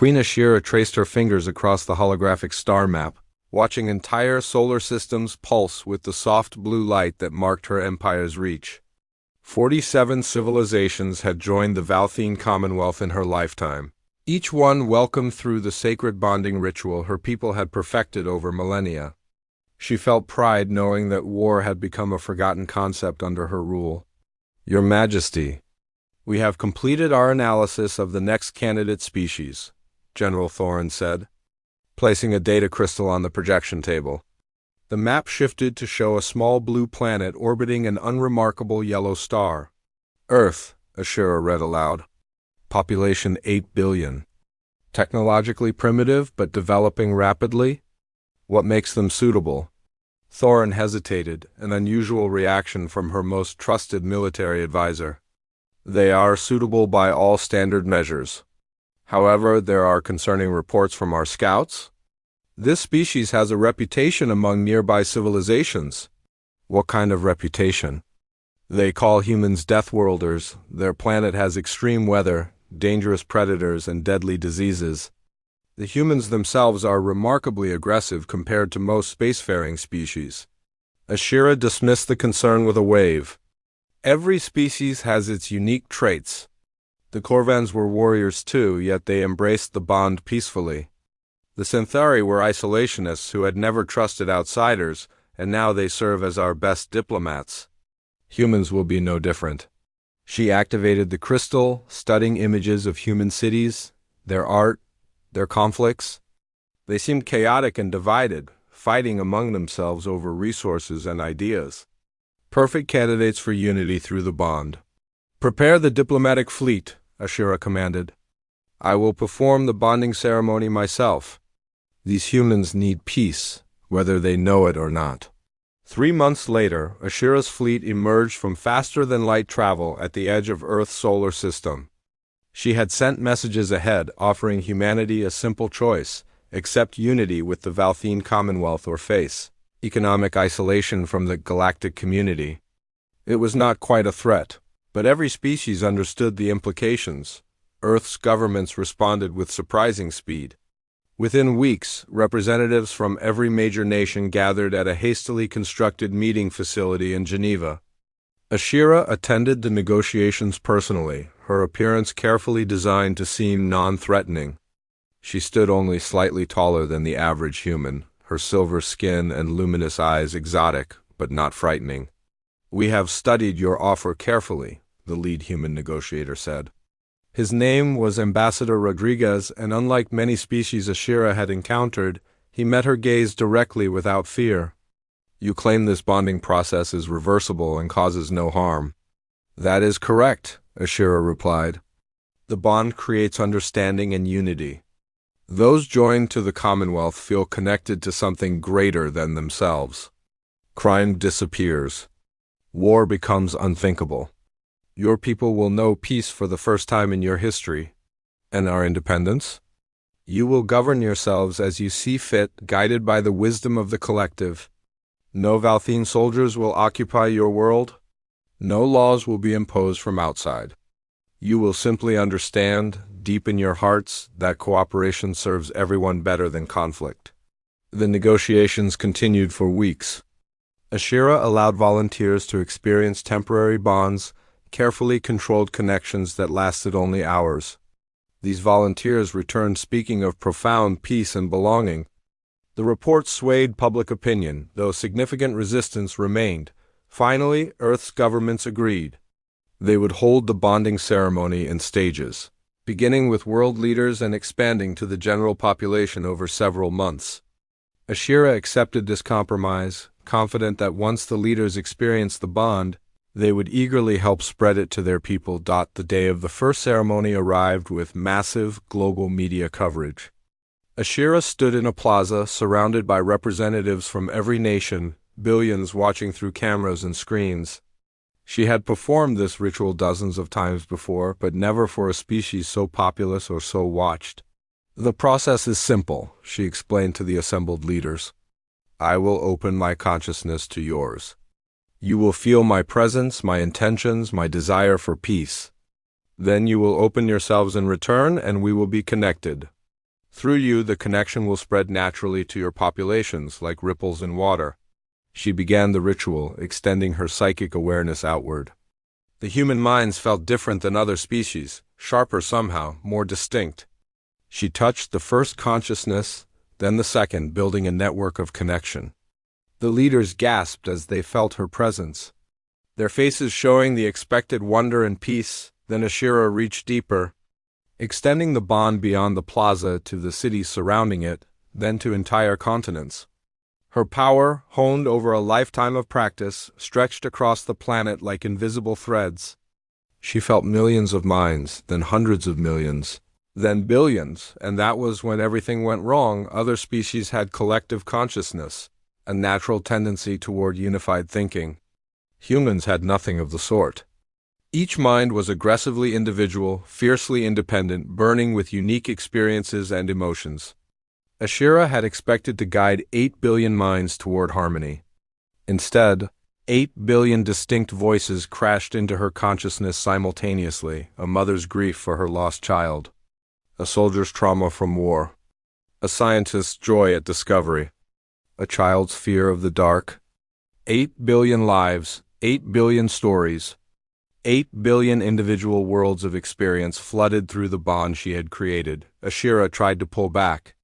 Queen Ashira traced her fingers across the holographic star map, watching entire solar systems pulse with the soft blue light that marked her empire's reach. 47 civilizations had joined the Valthene Commonwealth in her lifetime, each one welcomed through the sacred bonding ritual her people had perfected over millennia. She felt pride knowing that war had become a forgotten concept under her rule. "Your Majesty, we have completed our analysis of the next candidate species," General Thorin said, placing a data crystal on the projection table. The map shifted to show a small blue planet orbiting an unremarkable yellow star. "Earth," Ashira read aloud. "Population 8 billion. Technologically primitive but developing rapidly. What makes them suitable?" Thorin hesitated, an unusual reaction from her most trusted military advisor. "They are suitable by all standard measures. However, there are concerning reports from our scouts. This species has a reputation among nearby civilizations." "What kind of reputation?" "They call humans deathworlders. Their planet has extreme weather, dangerous predators, and deadly diseases. The humans themselves are remarkably aggressive compared to most spacefaring species." Ashira dismissed the concern with a wave. "Every species has its unique traits. The Korvans were warriors too, yet they embraced the bond peacefully. The Synthari were isolationists who had never trusted outsiders, and now they serve as our best diplomats. Humans will be no different." She activated the crystal, studying images of human cities, their art, their conflicts. They seemed chaotic and divided, fighting among themselves over resources and ideas. Perfect candidates for unity through the bond. "Prepare the diplomatic fleet," Ashira commanded. "I will perform the bonding ceremony myself. These humans need peace, whether they know it or not." 3 months later, Ashira's fleet emerged from faster-than-light travel at the edge of Earth's solar system. She had sent messages ahead offering humanity a simple choice: accept unity with the Valthene Commonwealth or face economic isolation from the galactic community. It was not quite a threat, but every species understood the implications. Earth's governments responded with surprising speed. Within weeks, representatives from every major nation gathered at a hastily constructed meeting facility in Geneva. Ashira attended the negotiations personally, her appearance carefully designed to seem non-threatening. She stood only slightly taller than the average human, her silver skin and luminous eyes exotic, but not frightening. "We have studied your offer carefully," the lead human negotiator said. His name was Ambassador Rodriguez, and unlike many species Ashira had encountered, he met her gaze directly without fear. "You claim this bonding process is reversible and causes no harm." "That is correct," Ashira replied. "The bond creates understanding and unity. Those joined to the Commonwealth feel connected to something greater than themselves. Crime disappears. War becomes unthinkable. Your people will know peace for the first time in your history. And our independence? You will govern yourselves as you see fit, guided by the wisdom of the collective. No Valthene soldiers will occupy your world. No laws will be imposed from outside. You will simply understand, deep in your hearts, that cooperation serves everyone better than conflict." The negotiations continued for weeks. Ashira allowed volunteers to experience temporary bonds, carefully controlled connections that lasted only hours. These volunteers returned speaking of profound peace and belonging. The report swayed public opinion, though significant resistance remained. Finally, Earth's governments agreed. They would hold the bonding ceremony in stages, beginning with world leaders and expanding to the general population over several months. Ashira accepted this compromise, confident that once the leaders experienced the bond, they would eagerly help spread it to their people. The day of the first ceremony arrived with massive global media coverage. Ashira stood in a plaza surrounded by representatives from every nation, billions watching through cameras and screens. She had performed this ritual dozens of times before, but never for a species so populous or so watched. "The process is simple," she explained to the assembled leaders. "I will open my consciousness to yours. You will feel my presence, my intentions, my desire for peace. Then you will open yourselves in return, and we will be connected. Through you, the connection will spread naturally to your populations, like ripples in water. She began the ritual, extending her psychic awareness outward. The human minds felt different than other species, sharper somehow, more distinct. She touched the first consciousness, then the second, building a network of connection. The leaders gasped as they felt her presence, their faces showing the expected wonder and peace. Then Ashira reached deeper, extending the bond beyond the plaza to the cities surrounding it, then to entire continents. Her power, honed over a lifetime of practice, stretched across the planet like invisible threads. She felt millions of minds, then hundreds of millions, then billions, and that was when everything went wrong. Other species had collective consciousness, a natural tendency toward unified thinking. Humans had nothing of the sort. Each mind was aggressively individual, fiercely independent, burning with unique experiences and emotions. Ashira had expected to guide 8 billion minds toward harmony. Instead, 8 billion distinct voices crashed into her consciousness simultaneously, a mother's grief for her lost child, a soldier's trauma from war, a scientist's joy at discovery, a child's fear of the dark. 8 billion lives, 8 billion stories, 8 billion individual worlds of experience flooded through the bond she had created. Ashira tried to pull back,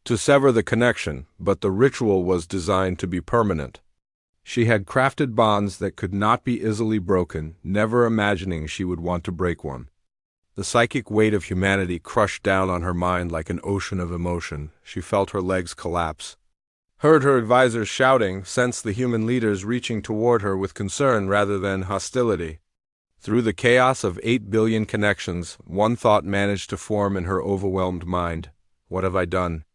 to sever the connection, but the ritual was designed to be permanent. She had crafted bonds that could not be easily broken, never imagining she would want to break one. The psychic weight of humanity crushed down on her mind like an ocean of emotion. She felt her legs collapse, heard her advisors shouting, sensed the human leaders reaching toward her with concern rather than hostility. Through the chaos of 8 billion connections, one thought managed to form in her overwhelmed mind. What have I done?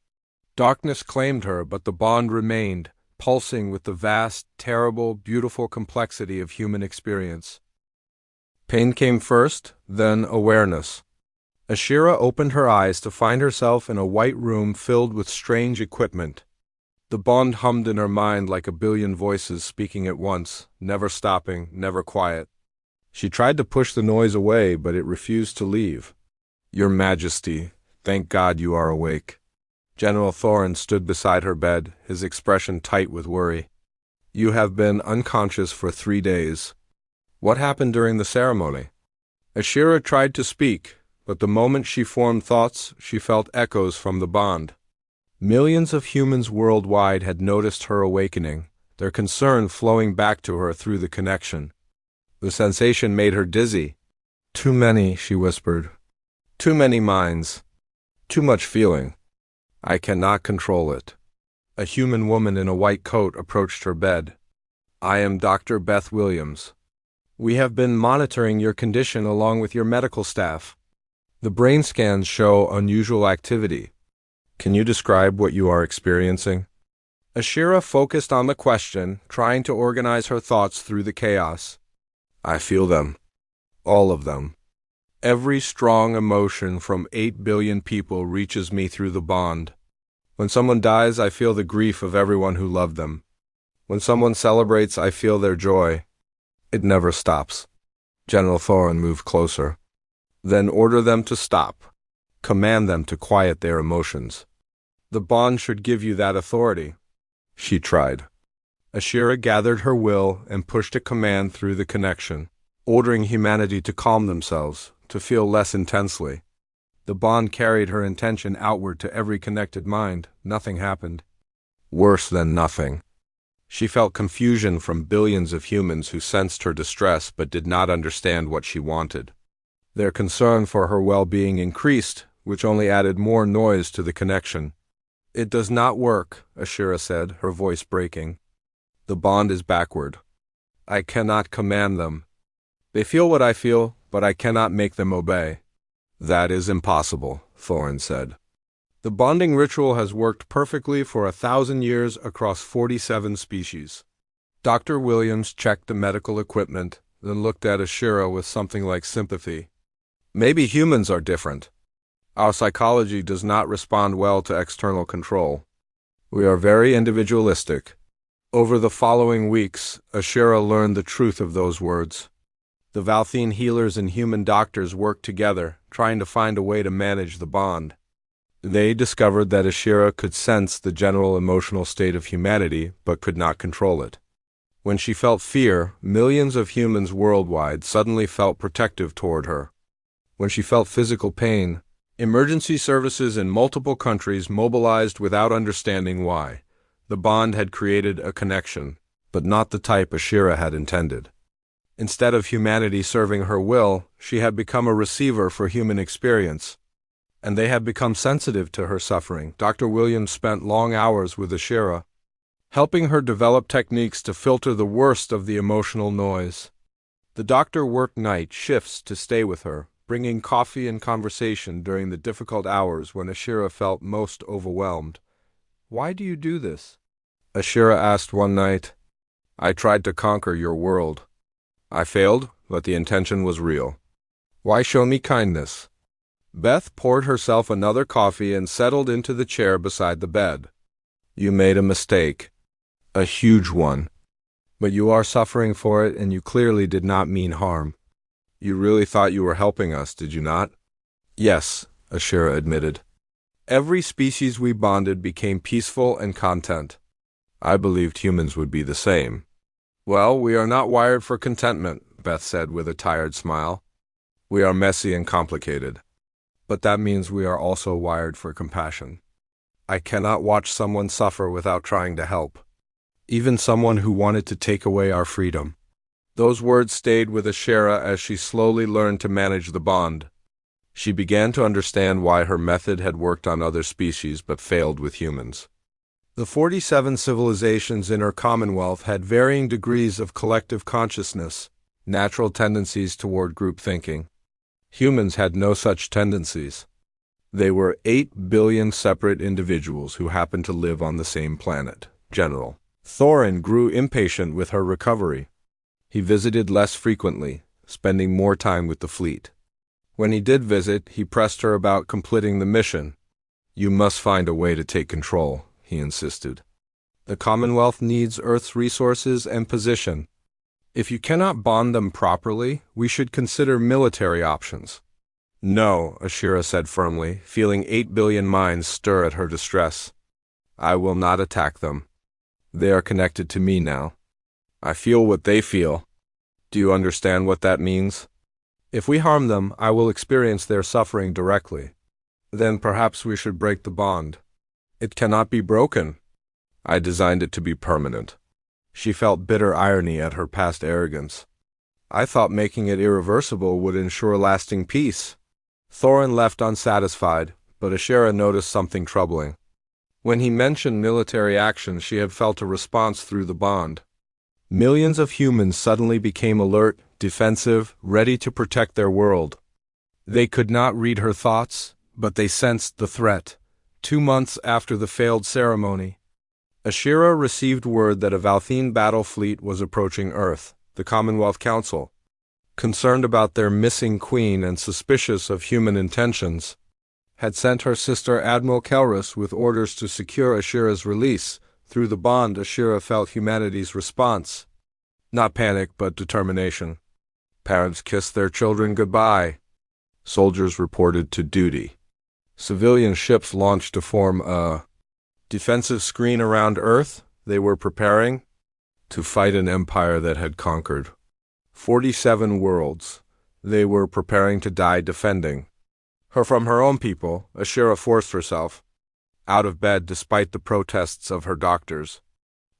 Darkness claimed her, but the bond remained, pulsing with the vast, terrible, beautiful complexity of human experience. Pain came first, then awareness. Ashira opened her eyes to find herself in a white room filled with strange equipment. The bond hummed in her mind like a billion voices speaking at once, never stopping, never quiet. She tried to push the noise away, but it refused to leave. Your Majesty, thank God you are awake. General Thorin stood beside her bed, his expression tight with worry. You have been unconscious for 3 days. What happened during the ceremony? Ashira tried to speak, but the moment she formed thoughts, she felt echoes from the bond. Millions of humans worldwide had noticed her awakening, their concern flowing back to her through the connection. The sensation made her dizzy. Too many, she whispered. Too many minds. Too much feeling. I cannot control it. A human woman in a white coat approached her bed. I am Dr. Beth Williams. We have been monitoring your condition along with your medical staff. The brain scans show unusual activity. Can you describe what you are experiencing? Ashira focused on the question, trying to organize her thoughts through the chaos. I feel them. All of them. Every strong emotion from 8 billion people reaches me through the bond. When someone dies, I feel the grief of everyone who loved them. When someone celebrates, I feel their joy. It never stops. General Thorin moved closer. Then order them to stop. Command them to quiet their emotions. The bond should give you that authority. She tried. Ashira gathered her will and pushed a command through the connection, ordering humanity to calm themselves, to feel less intensely. The bond carried her intention outward to every connected mind. Nothing happened. Worse than nothing. She felt confusion from billions of humans who sensed her distress but did not understand what she wanted. Their concern for her well-being increased, which only added more noise to the connection. It does not work, Ashira said, her voice breaking. The bond is backward. I cannot command them. They feel what I feel, but I cannot make them obey. That is impossible, Thorin said. The bonding ritual has worked perfectly for 1,000 years across 47 species. Dr. Williams checked the medical equipment, then looked at Ashira with something like sympathy. Maybe humans are different. Our psychology does not respond well to external control. We are very individualistic. Over the following weeks, Ashira learned the truth of those words. The Valthine healers and human doctors worked together, trying to find a way to manage the bond. They discovered that Ashira could sense the general emotional state of humanity, but could not control it. When she felt fear, millions of humans worldwide suddenly felt protective toward her. When she felt physical pain, emergency services in multiple countries mobilized without understanding why. The bond had created a connection, but not the type Ashira had intended. Instead of humanity serving her will, she had become a receiver for human experience, and they had become sensitive to her suffering. Dr. Williams spent long hours with Ashira, helping her develop techniques to filter the worst of the emotional noise. The doctor worked night shifts to stay with her, bringing coffee and conversation during the difficult hours when Ashira felt most overwhelmed. "Why do you do this?" Ashira asked one night. "I tried to conquer your world. I failed, but the intention was real. Why show me kindness?" Beth poured herself another coffee and settled into the chair beside the bed. "You made a mistake. A huge one. But you are suffering for it, and you clearly did not mean harm. You really thought you were helping us, did you not?" "Yes," Ashira admitted. "Every species we bonded became peaceful and content. I believed humans would be the same." "Well, we are not wired for contentment," Beth said with a tired smile. "We are messy and complicated. But that means we are also wired for compassion. I cannot watch someone suffer without trying to help. Even someone who wanted to take away our freedom." Those words stayed with Ashira as she slowly learned to manage the bond. She began to understand why her method had worked on other species but failed with humans. The 47 civilizations in her commonwealth had varying degrees of collective consciousness, natural tendencies toward group thinking. Humans had no such tendencies. They were 8 billion separate individuals who happened to live on the same planet. General Thorin grew impatient with her recovery. He visited less frequently, spending more time with the fleet. When he did visit, he pressed her about completing the mission. "You must find a way to take control," he insisted. "The Commonwealth needs Earth's resources and position. If you cannot bond them properly, we should consider military options." "No," Ashira said firmly, feeling 8 billion minds stir at her distress. "I will not attack them. They are connected to me now. I feel what they feel. Do you understand what that means? If we harm them, I will experience their suffering directly. Then perhaps we should break the bond." "It cannot be broken. I designed it to be permanent." She felt bitter irony at her past arrogance. "I thought making it irreversible would ensure lasting peace." Thorin left unsatisfied, but Ashira noticed something troubling. When he mentioned military action, she had felt a response through the bond. Millions of humans suddenly became alert, defensive, ready to protect their world. They could not read her thoughts, but they sensed the threat. 2 months after the failed ceremony, Ashira received word that a Valthene battle fleet was approaching Earth. The Commonwealth Council, concerned about their missing queen and suspicious of human intentions, had sent her sister Admiral Kelrus with orders to secure Ashira's release. Through the bond, Ashira felt humanity's response. Not panic, but determination. Parents kissed their children goodbye. Soldiers reported to duty. Civilian ships launched to form a defensive screen around Earth. They were preparing to fight an empire that had conquered 47 worlds. They were preparing to die defending her from her own people. Ashira forced herself out of bed despite the protests of her doctors.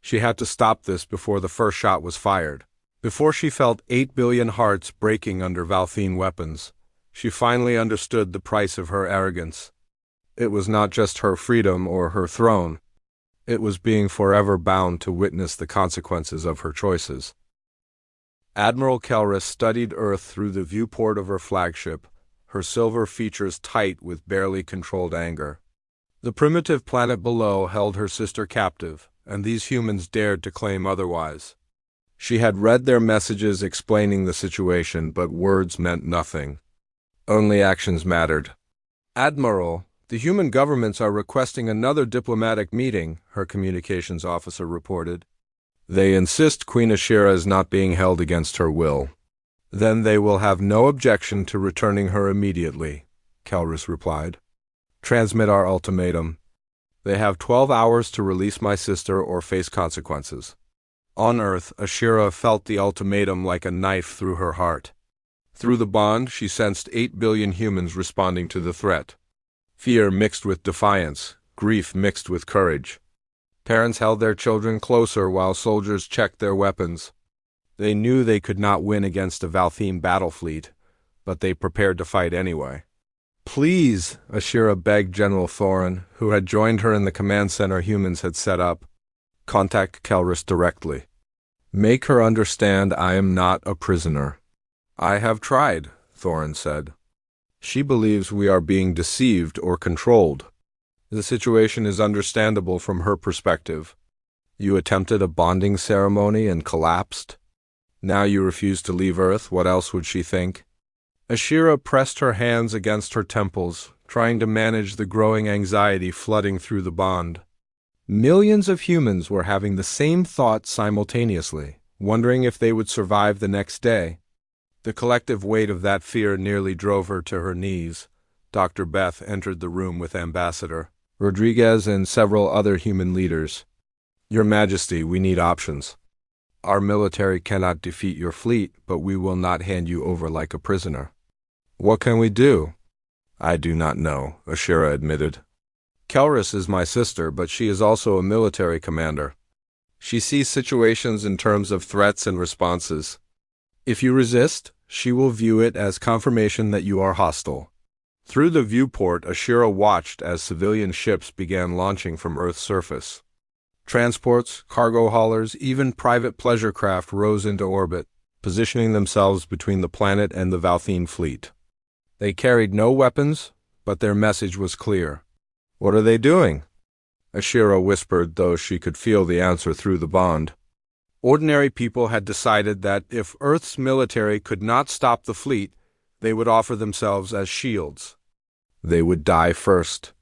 She had to stop this before the first shot was fired. Before she felt 8 billion hearts breaking under Valthene weapons, she finally understood the price of her arrogance. It was not just her freedom or her throne. It was being forever bound to witness the consequences of her choices. Admiral Kelrus studied Earth through the viewport of her flagship, her silver features tight with barely controlled anger. The primitive planet below held her sister captive, and these humans dared to claim otherwise. She had read their messages explaining the situation, but words meant nothing. Only actions mattered. "Admiral, the human governments are requesting another diplomatic meeting," her communications officer reported. "They insist Queen Ashira is not being held against her will. Then they will have no objection to returning her immediately," Kelrus replied. Transmit our ultimatum. They have 12 hours to release my sister or face consequences. On Earth, Ashira felt the ultimatum like a knife through her heart. Through the bond, she sensed 8 billion humans responding to the threat. Fear mixed with defiance, grief mixed with courage. Parents held their children closer while soldiers checked their weapons. They knew they could not win against a Valthene battle fleet, but they prepared to fight anyway. Please, Ashira begged General Thorin, who had joined her in the command center humans had set up. Contact Kelris directly. Make her understand I am not a prisoner. I have tried, Thorin said. She believes we are being deceived or controlled. The situation is understandable from her perspective. You attempted a bonding ceremony and collapsed. Now you refuse to leave Earth. What else would she think? Ashira pressed her hands against her temples, trying to manage the growing anxiety flooding through the bond. Millions of humans were having the same thought simultaneously, wondering if they would survive the next day. The collective weight of that fear nearly drove her to her knees. Dr. Beth entered the room with Ambassador Rodriguez and several other human leaders. Your Majesty, we need options. Our military cannot defeat your fleet, but we will not hand you over like a prisoner. What can we do? I do not know, Ashira admitted. Kelris is my sister, but she is also a military commander. She sees situations in terms of threats and responses. If you resist, she will view it as confirmation that you are hostile. Through the viewport, Ashira watched as civilian ships began launching from Earth's surface. Transports, cargo haulers, even private pleasure craft rose into orbit, positioning themselves between the planet and the Valthene fleet. They carried no weapons, but their message was clear. What are they doing? Ashira whispered, though she could feel the answer through the bond. Ordinary people had decided that if Earth's military could not stop the fleet, they would offer themselves as shields. They would die first.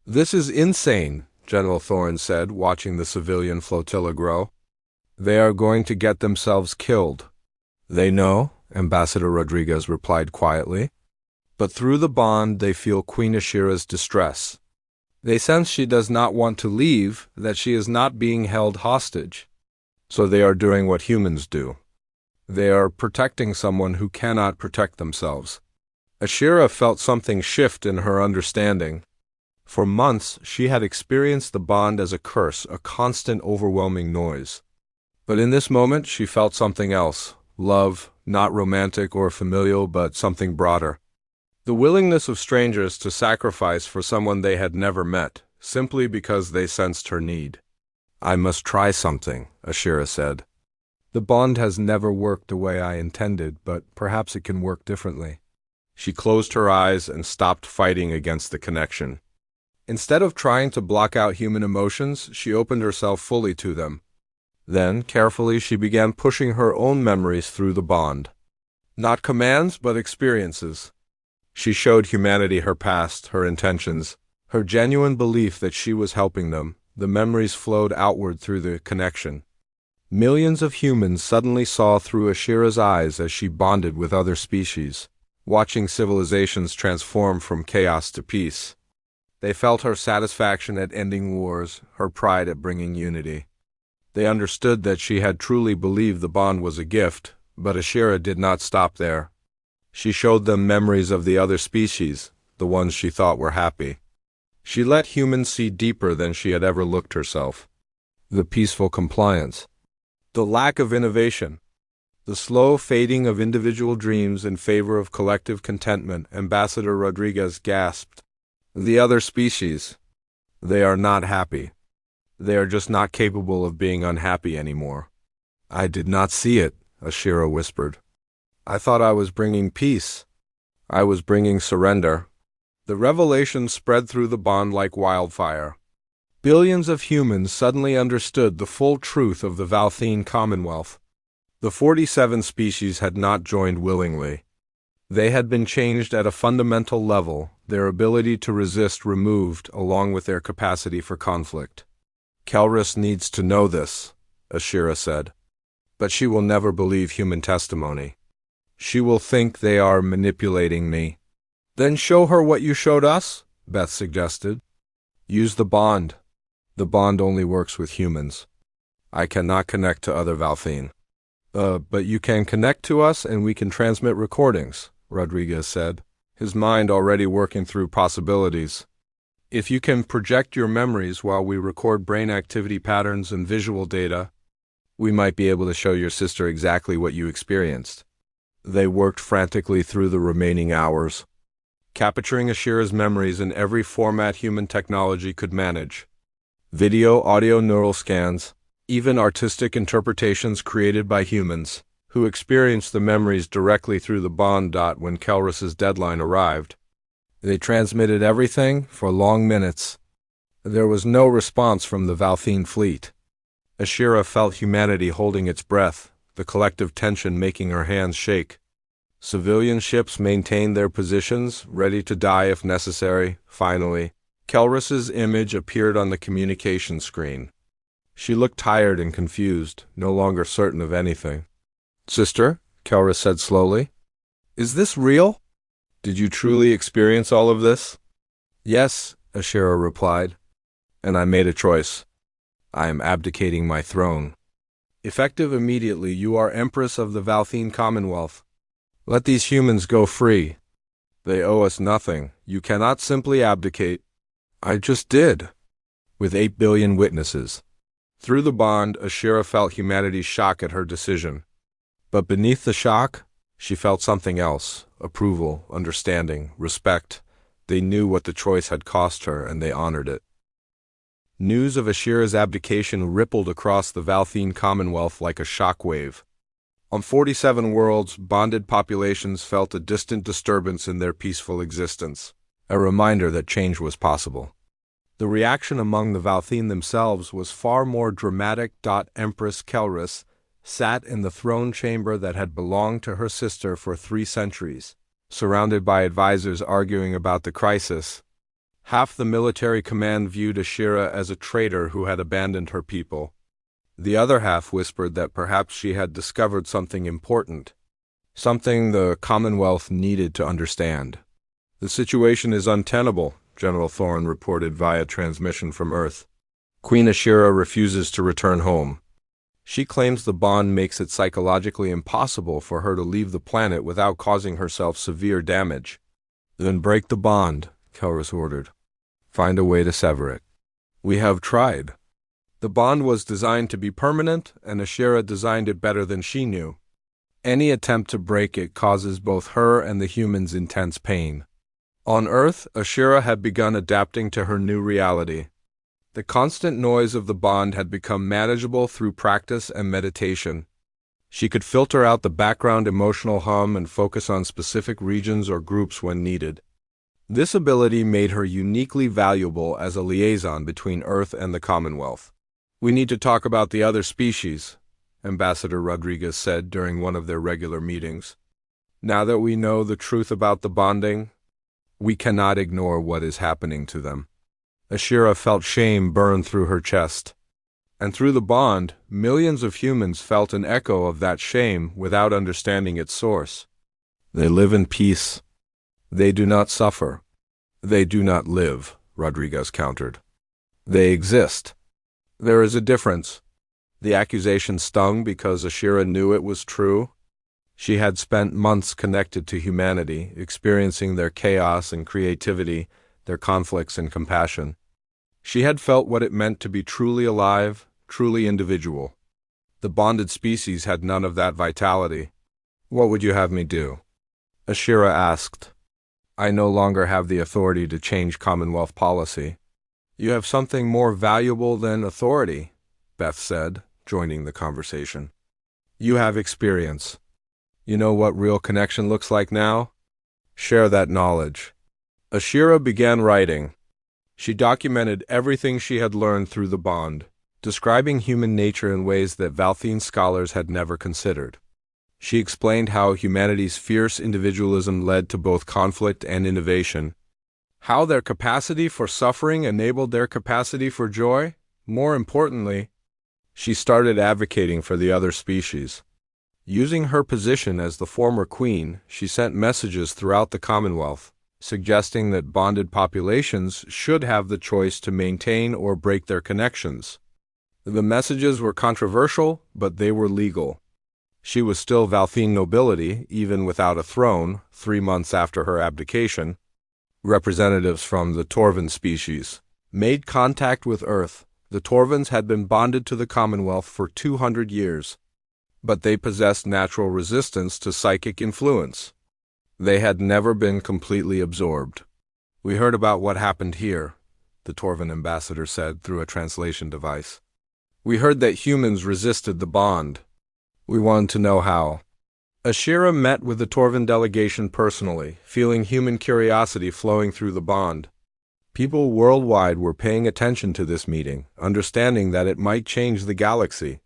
This is insane, General Thorin said, watching the civilian flotilla grow. They are going to get themselves killed. They know, Ambassador Rodriguez replied quietly. But through the bond they feel Queen Ashira's distress. They sense she does not want to leave, that she is not being held hostage. So they are doing what humans do. They are protecting someone who cannot protect themselves. Ashira felt something shift in her understanding. For months, she had experienced the bond as a curse, a constant overwhelming noise. But in this moment, she felt something else. Love, not romantic or familial, but something broader. The willingness of strangers to sacrifice for someone they had never met, simply because they sensed her need. I must try something, Ashira said. The bond has never worked the way I intended, but perhaps it can work differently. She closed her eyes and stopped fighting against the connection. Instead of trying to block out human emotions, she opened herself fully to them. Then, carefully, she began pushing her own memories through the bond. Not commands, but experiences. She showed humanity her past, her intentions, her genuine belief that she was helping them. The memories flowed outward through the connection. Millions of humans suddenly saw through Ashira's eyes as she bonded with other species, watching civilizations transform from chaos to peace. They felt her satisfaction at ending wars, her pride at bringing unity. They understood that she had truly believed the bond was a gift, but Ashira did not stop there. She showed them memories of the other species, the ones she thought were happy. She let humans see deeper than she had ever looked herself. The peaceful compliance. The lack of innovation. The slow fading of individual dreams in favor of collective contentment. Ambassador Rodriguez gasped. The other species. They are not happy. They are just not capable of being unhappy anymore. I did not see it, Ashira whispered. I thought I was bringing peace. I was bringing surrender. The revelation spread through the bond like wildfire. Billions of humans suddenly understood the full truth of the Valthene Commonwealth. The 47 species had not joined willingly. They had been changed at a fundamental level, their ability to resist removed along with their capacity for conflict. Kelris needs to know this, Ashira said. But she will never believe human testimony. She will think they are manipulating me. Then show her what you showed us, Beth suggested. Use the bond. The bond only works with humans. I cannot connect to other Valthine. But you can connect to us and we can transmit recordings, Rodriguez said, his mind already working through possibilities. If you can project your memories while we record brain activity patterns and visual data, we might be able to show your sister exactly what you experienced. They worked frantically through the remaining hours, capturing Ashira's memories in every format human technology could manage. Video, audio, neural scans, even artistic interpretations created by humans, who experienced the memories directly through the bond. When Kelrus's deadline arrived, they transmitted everything for long minutes. There was no response from the Valthine fleet. Ashira felt humanity holding its breath, the collective tension making her hands shake. Civilian ships maintained their positions, ready to die if necessary. Finally, Kelrus's image appeared on the communication screen. She looked tired and confused, no longer certain of anything. "Sister," Kelrus said slowly, "is this real? Did you truly experience all of this?" "Yes," Ashira replied, "and I made a choice. I am abdicating my throne. Effective immediately, you are Empress of the Valthine Commonwealth. Let these humans go free. They owe us nothing. You cannot simply abdicate." "I just did." "With 8 billion witnesses." Through the bond, Ashira felt humanity's shock at her decision. But beneath the shock, she felt something else: approval, understanding, respect. They knew what the choice had cost her, and they honored it. News of Ashira's abdication rippled across the Valthine Commonwealth like a shockwave. On 47 worlds, bonded populations felt a distant disturbance in their peaceful existence, a reminder that change was possible. The reaction among the Valthine themselves was far more dramatic. Empress Kelrus sat in the throne chamber that had belonged to her sister for 3 centuries, surrounded by advisors arguing about the crisis. Half the military command viewed Ashira as a traitor who had abandoned her people. The other half whispered that perhaps she had discovered something important, something the Commonwealth needed to understand. "The situation is untenable," General Thorne reported via transmission from Earth. "Queen Ashira refuses to return home. She claims the bond makes it psychologically impossible for her to leave the planet without causing herself severe damage." "Then break the bond," Kelrus ordered. "Find a way to sever it." "We have tried." The bond was designed to be permanent, and Ashira designed it better than she knew. Any attempt to break it causes both her and the humans intense pain. On Earth, Ashira had begun adapting to her new reality. The constant noise of the bond had become manageable through practice and meditation. She could filter out the background emotional hum and focus on specific regions or groups when needed. This ability made her uniquely valuable as a liaison between Earth and the Commonwealth. "We need to talk about the other species," Ambassador Rodriguez said during one of their regular meetings. "Now that we know the truth about the bonding, we cannot ignore what is happening to them." Ashira felt shame burn through her chest. And through the bond, millions of humans felt an echo of that shame without understanding its source. "They live in peace. They do not suffer. They do not live," Rodriguez countered. "They exist. There is a difference." The accusation stung because Ashira knew it was true. She had spent months connected to humanity, experiencing their chaos and creativity, their conflicts and compassion. She had felt what it meant to be truly alive, truly individual. The bonded species had none of that vitality. "What would you have me do?" Ashira asked. "I no longer have the authority to change Commonwealth policy." "You have something more valuable than authority," Beth said, joining the conversation. "You have experience. You know what real connection looks like now? Share that knowledge." Ashira began writing. She documented everything she had learned through the bond, describing human nature in ways that Valthine scholars had never considered. She explained how humanity's fierce individualism led to both conflict and innovation, how their capacity for suffering enabled their capacity for joy. More importantly, she started advocating for the other species. Using her position as the former queen, she sent messages throughout the Commonwealth, suggesting that bonded populations should have the choice to maintain or break their connections. The messages were controversial, but they were legal. She was still Valthene nobility, even without a throne, 3 months after her abdication. Representatives from the Torvan species made contact with Earth. The Torvans had been bonded to the Commonwealth for 200 years, but they possessed natural resistance to psychic influence. They had never been completely absorbed. "We heard about what happened here," the Torvan ambassador said through a translation device. "We heard that humans resisted the bond. We wanted to know how." Ashira met with the Torvan delegation personally, feeling human curiosity flowing through the bond. People worldwide were paying attention to this meeting, understanding that it might change the galaxy.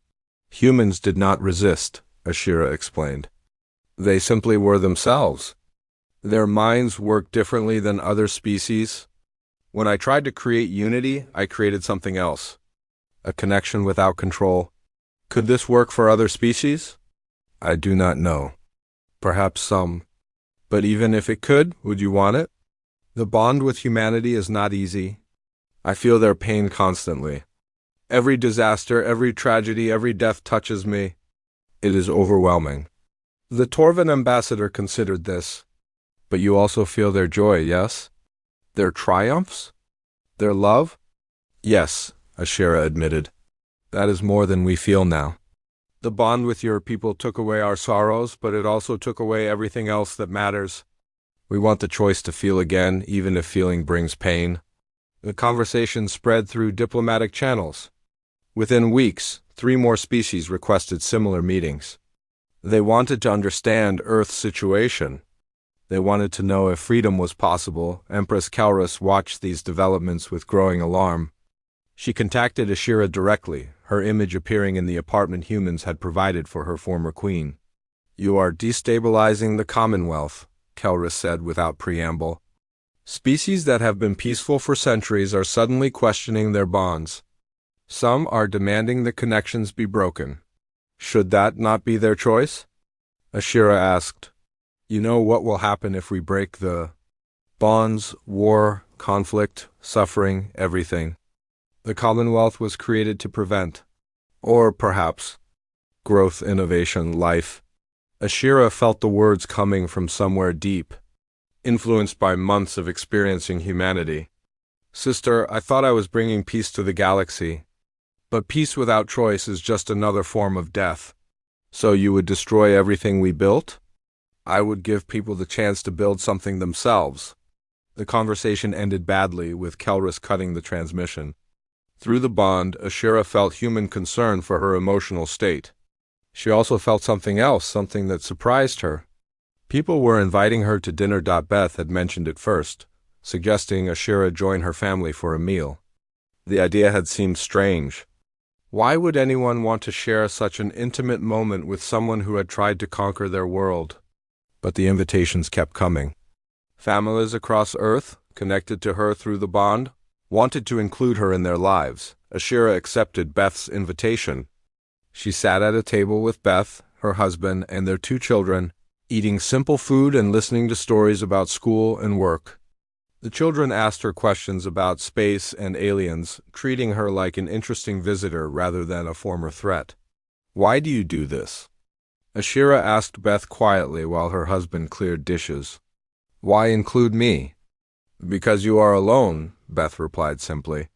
Humans did not resist, Ashira explained. They simply were themselves. Their minds worked differently than other species. When I tried to create unity, I created something else. A connection without control. Could this work for other species? I do not know. Perhaps some. But even if it could, would you want it? The bond with humanity is not easy. I feel their pain constantly. Every disaster, every tragedy, every death touches me. It is overwhelming. The Torvan ambassador considered this. But you also feel their joy, yes? Their triumphs? Their love? Yes, Ashira admitted. That is more than we feel now. The bond with your people took away our sorrows, but it also took away everything else that matters. We want the choice to feel again, even if feeling brings pain. The conversation spread through diplomatic channels. Within weeks, 3 more species requested similar meetings. They wanted to understand Earth's situation. They wanted to know if freedom was possible. Empress Kalrus watched these developments with growing alarm. She contacted Ashira directly, her image appearing in the apartment humans had provided for her former queen. "You are destabilizing the Commonwealth," Kalrus said without preamble. "Species that have been peaceful for centuries are suddenly questioning their bonds. Some are demanding the connections be broken. Should that not be their choice?" Ashira asked. "You know what will happen if we break the bonds, war, conflict, suffering, everything. The Commonwealth was created to prevent. Or perhaps growth, innovation, life." Ashira felt the words coming from somewhere deep, influenced by months of experiencing humanity. "Sister, I thought I was bringing peace to the galaxy. But peace without choice is just another form of death. So you would destroy everything we built?" "I would give people the chance to build something themselves." The conversation ended badly, with Kalrus cutting the transmission. Through the bond, Ashira felt human concern for her emotional state. She also felt something else, something that surprised her. People were inviting her to dinner. Beth had mentioned it first, suggesting Ashira join her family for a meal. The idea had seemed strange. Why would anyone want to share such an intimate moment with someone who had tried to conquer their world? But the invitations kept coming. Families across Earth, connected to her through the bond, wanted to include her in their lives. Ashira accepted Beth's invitation. She sat at a table with Beth, her husband, and their 2 children, eating simple food and listening to stories about school and work. The children asked her questions about space and aliens, treating her like an interesting visitor rather than a former threat. "Why do you do this?" Ashira asked Beth quietly while her husband cleared dishes. "Why include me?" "Because you are alone," Beth replied simply.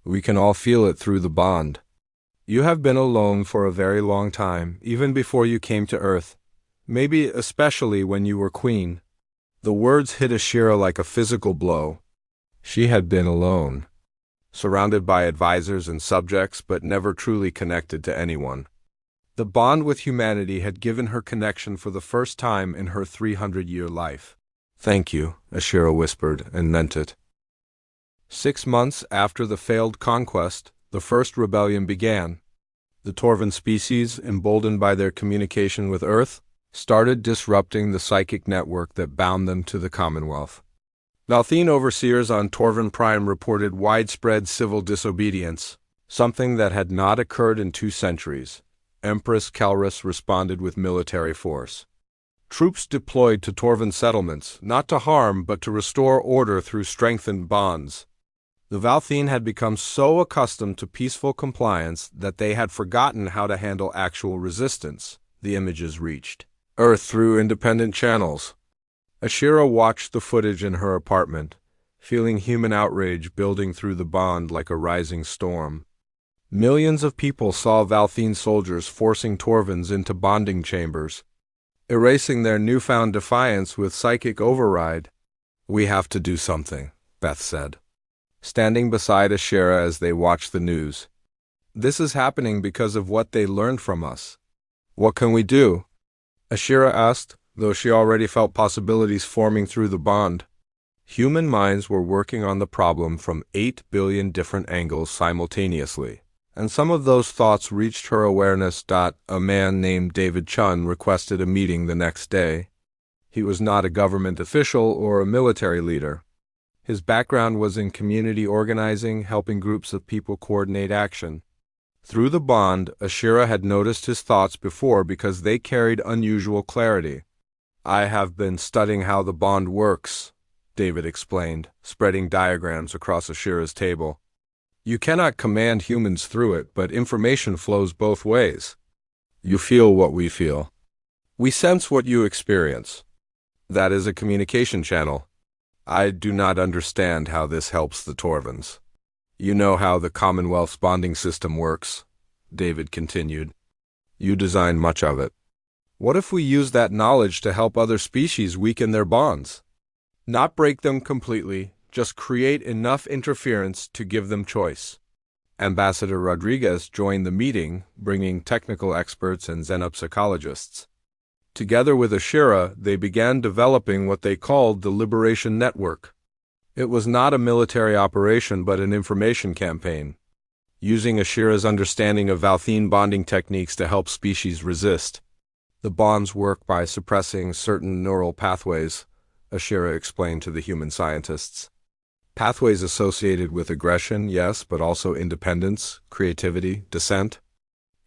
"We can all feel it through the bond. You have been alone for a very long time, even before you came to Earth, maybe especially when you were queen." The words hit Ashira like a physical blow. She had been alone, surrounded by advisors and subjects, but never truly connected to anyone. The bond with humanity had given her connection for the first time in her 300-year life. "Thank you," Ashira whispered, and meant it. 6 months after the failed conquest, the first rebellion began. The Torvan species, emboldened by their communication with Earth, started disrupting the psychic network that bound them to the Commonwealth. Valthene overseers on Torvan Prime reported widespread civil disobedience, something that had not occurred in 2 centuries. Empress Kalrus responded with military force. Troops deployed to Torvan settlements, not to harm but to restore order through strengthened bonds. The Valthene had become so accustomed to peaceful compliance that they had forgotten how to handle actual resistance. The images reached Earth through independent channels. Ashira watched the footage in her apartment, feeling human outrage building through the bond like a rising storm. Millions of people saw Valthene soldiers forcing Torvans into bonding chambers, erasing their newfound defiance with psychic override. "We have to do something," Beth said, standing beside Ashira as they watched the news. "This is happening because of what they learned from us." "What can we do?" Ashira asked, though she already felt possibilities forming through the bond. Human minds were working on the problem from 8 billion different angles simultaneously, and some of those thoughts reached her awareness. A man named David Chun requested a meeting the next day. He was not a government official or a military leader. His background was in community organizing, helping groups of people coordinate action. Through the bond, Ashira had noticed his thoughts before because they carried unusual clarity. "I have been studying how the bond works," David explained, spreading diagrams across Ashira's table. "You cannot command humans through it, but information flows both ways. You feel what we feel. We sense what you experience. That is a communication channel. I do not understand how this helps the Torvans." "You know how the Commonwealth's bonding system works," David continued. "You designed much of it. What if we use that knowledge to help other species weaken their bonds? Not break them completely, just create enough interference to give them choice." Ambassador Rodriguez joined the meeting, bringing technical experts and xenopsychologists. Together with Ashira, they began developing what they called the Liberation Network. It was not a military operation but an information campaign, using Ashira's understanding of Valthene bonding techniques to help species resist. "The bonds work by suppressing certain neural pathways," Ashira explained to the human scientists. "Pathways associated with aggression, yes, but also independence, creativity, dissent.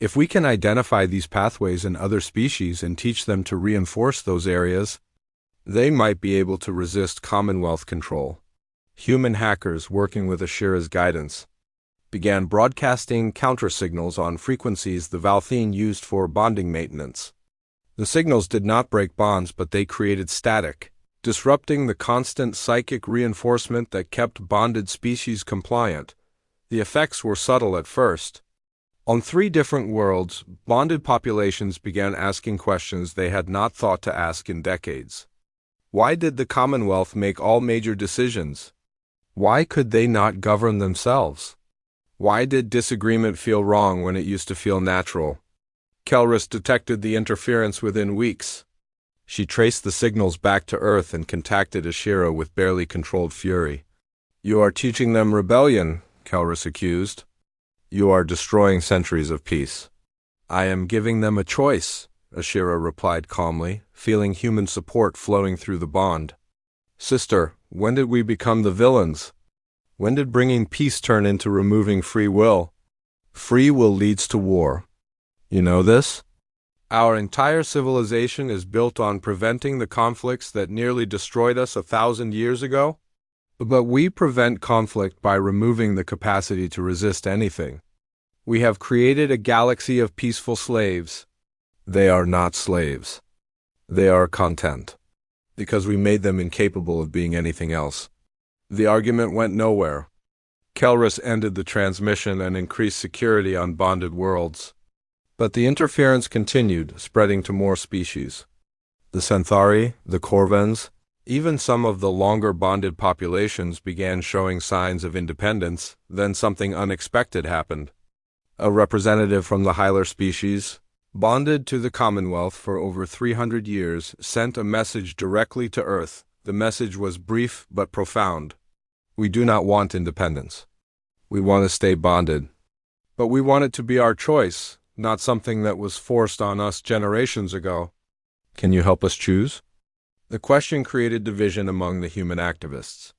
If we can identify these pathways in other species and teach them to reinforce those areas, they might be able to resist Commonwealth control." Human hackers, working with Ashira's guidance, began broadcasting counter-signals on frequencies the Valthene used for bonding maintenance. The signals did not break bonds, but they created static, disrupting the constant psychic reinforcement that kept bonded species compliant. The effects were subtle at first. On 3 different worlds, bonded populations began asking questions they had not thought to ask in decades. Why did the Commonwealth make all major decisions? Why could they not govern themselves? Why did disagreement feel wrong when it used to feel natural? Kelris detected the interference within weeks. She traced the signals back to Earth and contacted Ashira with barely controlled fury. "You are teaching them rebellion," Kelris accused. "You are destroying centuries of peace." "I am giving them a choice," Ashira replied calmly, feeling human support flowing through the bond. "Sister, when did we become the villains? When did bringing peace turn into removing free will? Free will leads to war. You know this? Our entire civilization is built on preventing the conflicts that nearly destroyed us 1,000 years ago. But we prevent conflict by removing the capacity to resist anything. We have created a galaxy of peaceful slaves. They are not slaves. They are content, because we made them incapable of being anything else." The argument went nowhere. Kelris ended the transmission and increased security on bonded worlds. But the interference continued, spreading to more species. The Centauri, the Corvans, even some of the longer bonded populations began showing signs of independence. Then something unexpected happened. A representative from the Hylar species, bonded to the Commonwealth for over 300 years, sent a message directly to Earth. The message was brief but profound. "We do not want independence. We want to stay bonded. But we want it to be our choice, not something that was forced on us generations ago. Can you help us choose?" The question created division among the human activists.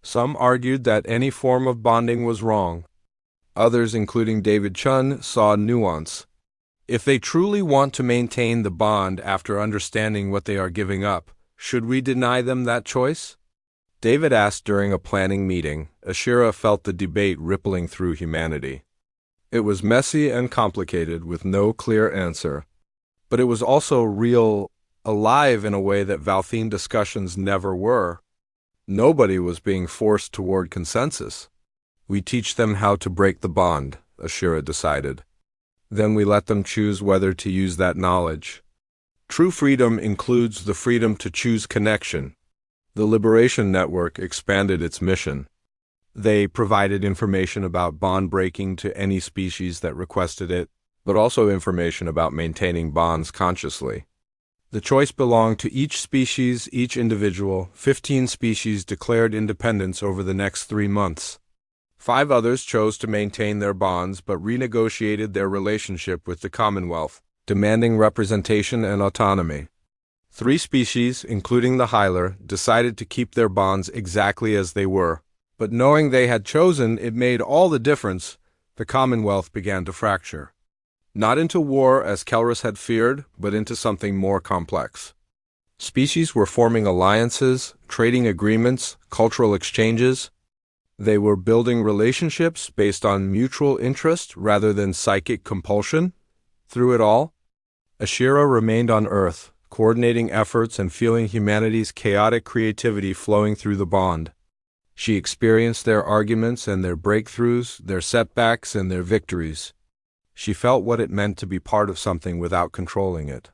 Some argued that any form of bonding was wrong. Others, including David Chun, saw nuance. If they truly want to maintain the bond after understanding what they are giving up, should we deny them that choice? David asked during a planning meeting. Ashira felt the debate rippling through humanity. It was messy and complicated with no clear answer, but it was also real, alive in a way that Valthene discussions never were. Nobody was being forced toward consensus. We teach them how to break the bond, Ashira decided. Then we let them choose whether to use that knowledge. True freedom includes the freedom to choose connection. The Liberation Network expanded its mission. They provided information about bond breaking to any species that requested it, but also information about maintaining bonds consciously. The choice belonged to each species, each individual. 15 species declared independence over the next 3 months. 5 others chose to maintain their bonds but renegotiated their relationship with the Commonwealth, demanding representation and autonomy. 3 species, including the Hyler, decided to keep their bonds exactly as they were, but knowing they had chosen it made all the difference, the Commonwealth began to fracture. Not into war as Kelrus had feared, but into something more complex. Species were forming alliances, trading agreements, cultural exchanges. They were building relationships based on mutual interest rather than psychic compulsion. Through it all, Ashira remained on Earth, coordinating efforts and feeling humanity's chaotic creativity flowing through the bond. She experienced their arguments and their breakthroughs, their setbacks and their victories. She felt what it meant to be part of something without controlling it.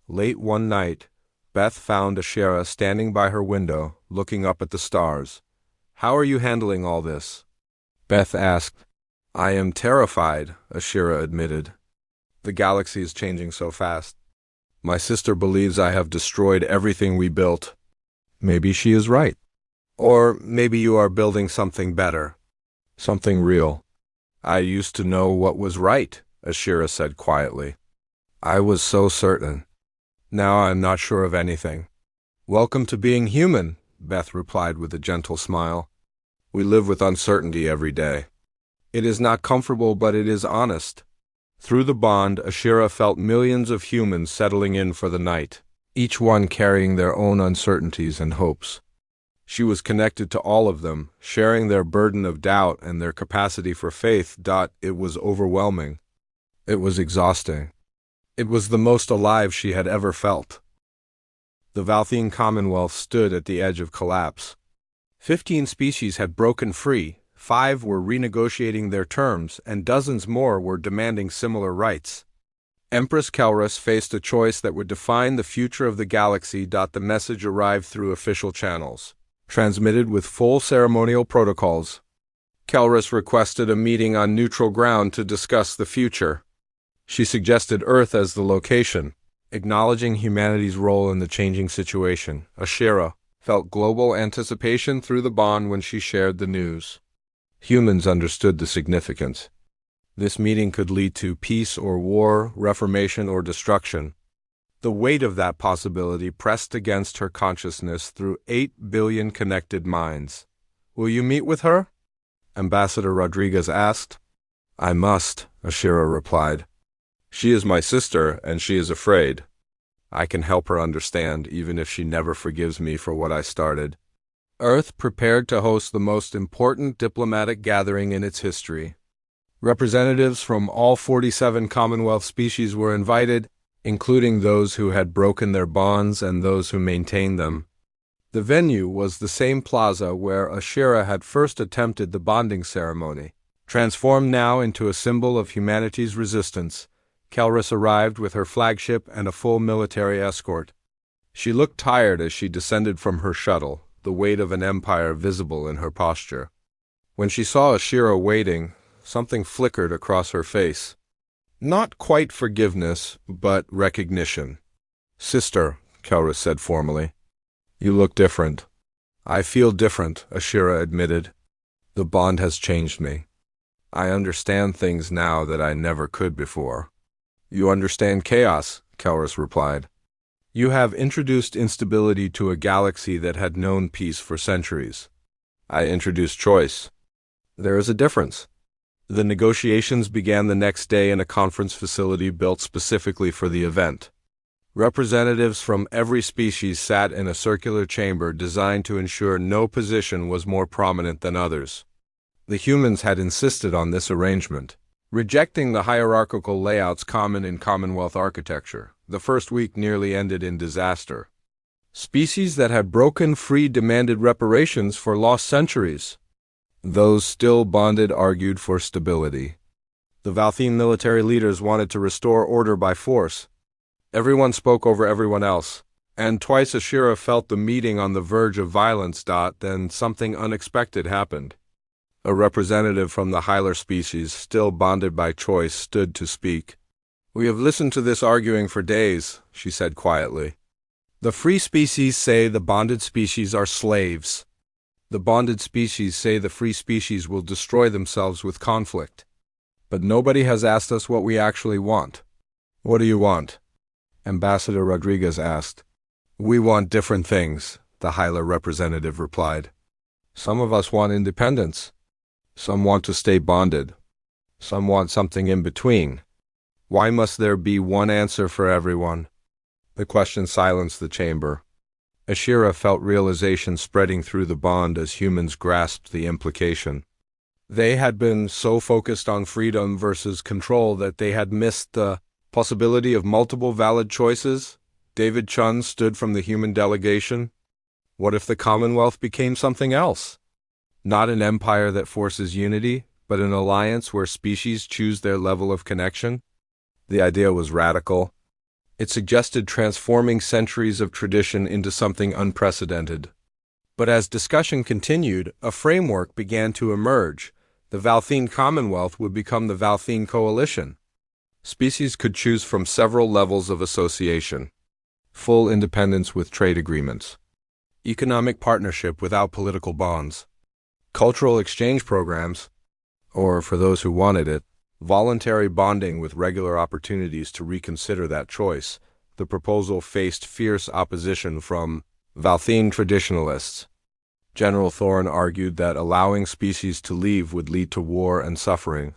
Late one night, Beth found Ashira standing by her window, looking up at the stars. "How are you handling all this?" Beth asked. "I am terrified," Ashira admitted. "The galaxy is changing so fast. My sister believes I have destroyed everything we built." "Maybe she is right. Or maybe you are building something better. Something real." "I used to know what was right," Ashira said quietly. "I was so certain. Now I am not sure of anything." "Welcome to being human," Beth replied with a gentle smile. "We live with uncertainty every day. It is not comfortable, but it is honest." Through the bond, Ashira felt millions of humans settling in for the night, each one carrying their own uncertainties and hopes. She was connected to all of them, sharing their burden of doubt and their capacity for faith. It was overwhelming. It was exhausting. It was the most alive she had ever felt. The Valthene Commonwealth stood at the edge of collapse. 15 species had broken free, 5 were renegotiating their terms, and dozens more were demanding similar rights. Empress Kelrus faced a choice that would define the future of the galaxy. The message arrived through official channels, transmitted with full ceremonial protocols. Kelrus requested a meeting on neutral ground to discuss the future. She suggested Earth as the location, acknowledging humanity's role in the changing situation. Ashira felt global anticipation through the bond when she shared the news. Humans understood the significance. This meeting could lead to peace or war, reformation or destruction. The weight of that possibility pressed against her consciousness through 8 billion connected minds. "Will you meet with her?" Ambassador Rodriguez asked. "I must," Ashira replied. "She is my sister, and she is afraid. I can help her understand, even if she never forgives me for what I started." Earth prepared to host the most important diplomatic gathering in its history. Representatives from all 47 Commonwealth species were invited, including those who had broken their bonds and those who maintained them. The venue was the same plaza where Ashira had first attempted the bonding ceremony. Transformed now into a symbol of humanity's resistance, Kelrus arrived with her flagship and a full military escort. She looked tired as she descended from her shuttle, the weight of an empire visible in her posture. When she saw Ashira waiting, something flickered across her face. Not quite forgiveness, but recognition. "Sister," Kelrus said formally, "you look different." "I feel different," Ashira admitted. "The bond has changed me. I understand things now that I never could before." "You understand chaos," Kelrus replied. "You have introduced instability to a galaxy that had known peace for centuries. I introduced choice. There is a difference. The negotiations began the next day in a conference facility built specifically for the event. Representatives from every species sat in a circular chamber designed to ensure no position was more prominent than others. The humans had insisted on this arrangement, rejecting the hierarchical layouts common in Commonwealth architecture. The first week nearly ended in disaster. Species that had broken free demanded reparations for lost centuries. Those still bonded argued for stability. The Valthene military leaders wanted to restore order by force. Everyone spoke over everyone else, and twice Ashira felt the meeting on the verge of violence. Then something unexpected happened. A representative from the Hylar species, still bonded by choice, stood to speak. "We have listened to this arguing for days," she said quietly. "The free species say the bonded species are slaves. The bonded species say the free species will destroy themselves with conflict. But nobody has asked us what we actually want." "What do you want?" Ambassador Rodriguez asked. "We want different things," the Hylar representative replied. "Some of us want independence. Some want to stay bonded. Some want something in between. Why must there be one answer for everyone?" The question silenced the chamber. Ashira felt realization spreading through the bond as humans grasped the implication. They had been so focused on freedom versus control that they had missed the possibility of multiple valid choices. David Chun stood from the human delegation. What if the Commonwealth became something else? Not an empire that forces unity, but an alliance where species choose their level of connection? The idea was radical. It suggested transforming centuries of tradition into something unprecedented. But as discussion continued, a framework began to emerge. The Valthene Commonwealth would become the Valthene Coalition. Species could choose from several levels of association. Full independence with trade agreements. Economic partnership without political bonds. Cultural exchange programs, or for those who wanted it, voluntary bonding with regular opportunities to reconsider that choice. The proposal faced fierce opposition from Valthene traditionalists. General Thorne argued that allowing species to leave would lead to war and suffering.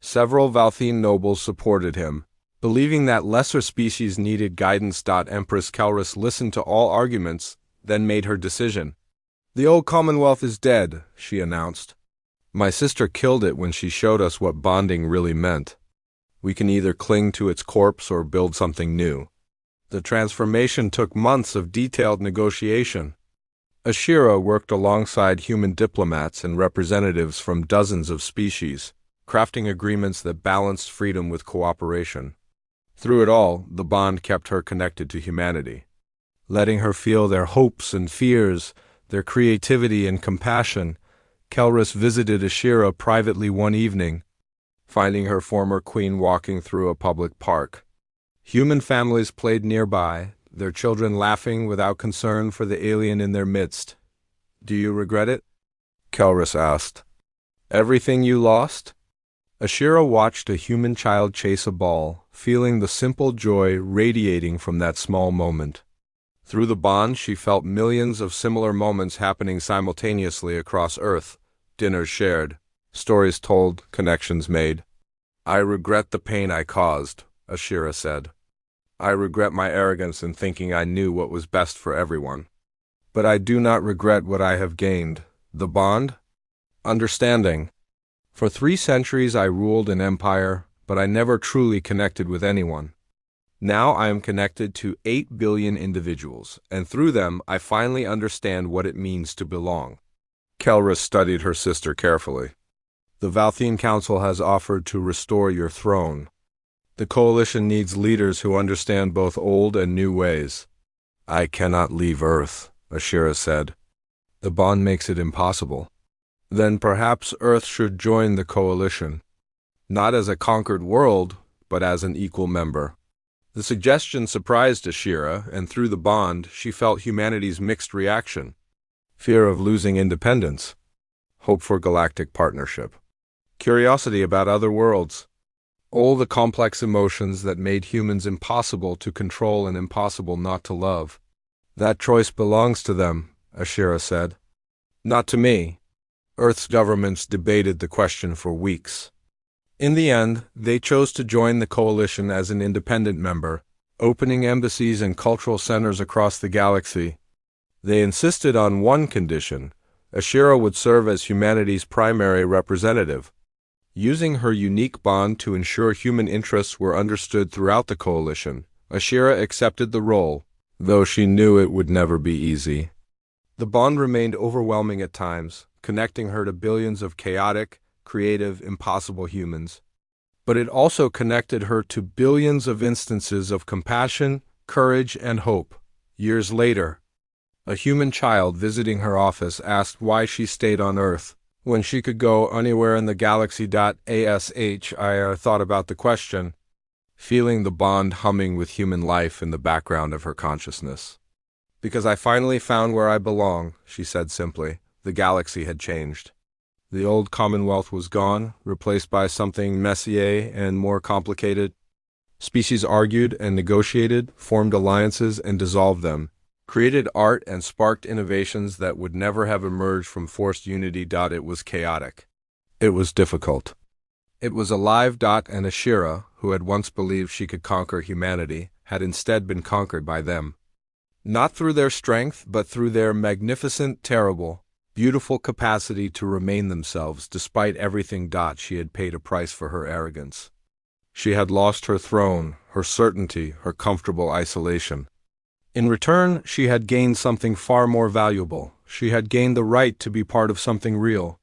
Several Valthene nobles supported him, believing that lesser species needed guidance. Empress Kelrus listened to all arguments, then made her decision. "The old Commonwealth is dead," she announced. "My sister killed it when she showed us what bonding really meant. We can either cling to its corpse or build something new." The transformation took months of detailed negotiation. Ashira worked alongside human diplomats and representatives from dozens of species, crafting agreements that balanced freedom with cooperation. Through it all, the bond kept her connected to humanity, letting her feel their hopes and fears, their creativity and compassion. Kelrus visited Ashira privately one evening, finding her former queen walking through a public park. Human families played nearby, their children laughing without concern for the alien in their midst. "Do you regret it?" Kelrus asked. "Everything you lost?" Ashira watched a human child chase a ball, feeling the simple joy radiating from that small moment. Through the bond, she felt millions of similar moments happening simultaneously across Earth. Dinners shared, stories told, connections made. "I regret the pain I caused," Ashira said. "I regret my arrogance in thinking I knew what was best for everyone. But I do not regret what I have gained. The bond? Understanding. For 3 centuries I ruled an empire, but I never truly connected with anyone. Now I am connected to 8 billion individuals, and through them I finally understand what it means to belong." Kelrus studied her sister carefully. "The Valthene Council has offered to restore your throne. The coalition needs leaders who understand both old and new ways." "I cannot leave Earth," Ashira said. "The bond makes it impossible." "Then perhaps Earth should join the coalition. Not as a conquered world, but as an equal member." The suggestion surprised Ashira, and through the bond, she felt humanity's mixed reaction. Fear of losing independence. Hope for galactic partnership. Curiosity about other worlds. All the complex emotions that made humans impossible to control and impossible not to love. "That choice belongs to them," Ashira said. "Not to me." Earth's governments debated the question for weeks. In the end, they chose to join the coalition as an independent member, opening embassies and cultural centers across the galaxy. They insisted on one condition: Ashira would serve as humanity's primary representative. Using her unique bond to ensure human interests were understood throughout the coalition, Ashira accepted the role, though she knew it would never be easy. The bond remained overwhelming at times, connecting her to billions of chaotic, creative, impossible humans. But it also connected her to billions of instances of compassion, courage, and hope. Years later, a human child visiting her office asked why she stayed on Earth when she could go anywhere in the galaxy. I thought about the question, feeling the bond humming with human life in the background of her consciousness. Because I finally found where I belong, she said simply. The galaxy had changed. The old Commonwealth was gone, replaced by something messier and more complicated. Species argued and negotiated, formed alliances and dissolved them, created art and sparked innovations that would never have emerged from forced unity. It was chaotic. It was difficult. It was alive. And Ashira, who had once believed she could conquer humanity, had instead been conquered by them. Not through their strength, but through their magnificent, terrible, beautiful capacity to remain themselves despite everything. She had paid a price for her arrogance. She had lost her throne, her certainty, her comfortable isolation. In return, she had gained something far more valuable. She had gained the right to be part of something real,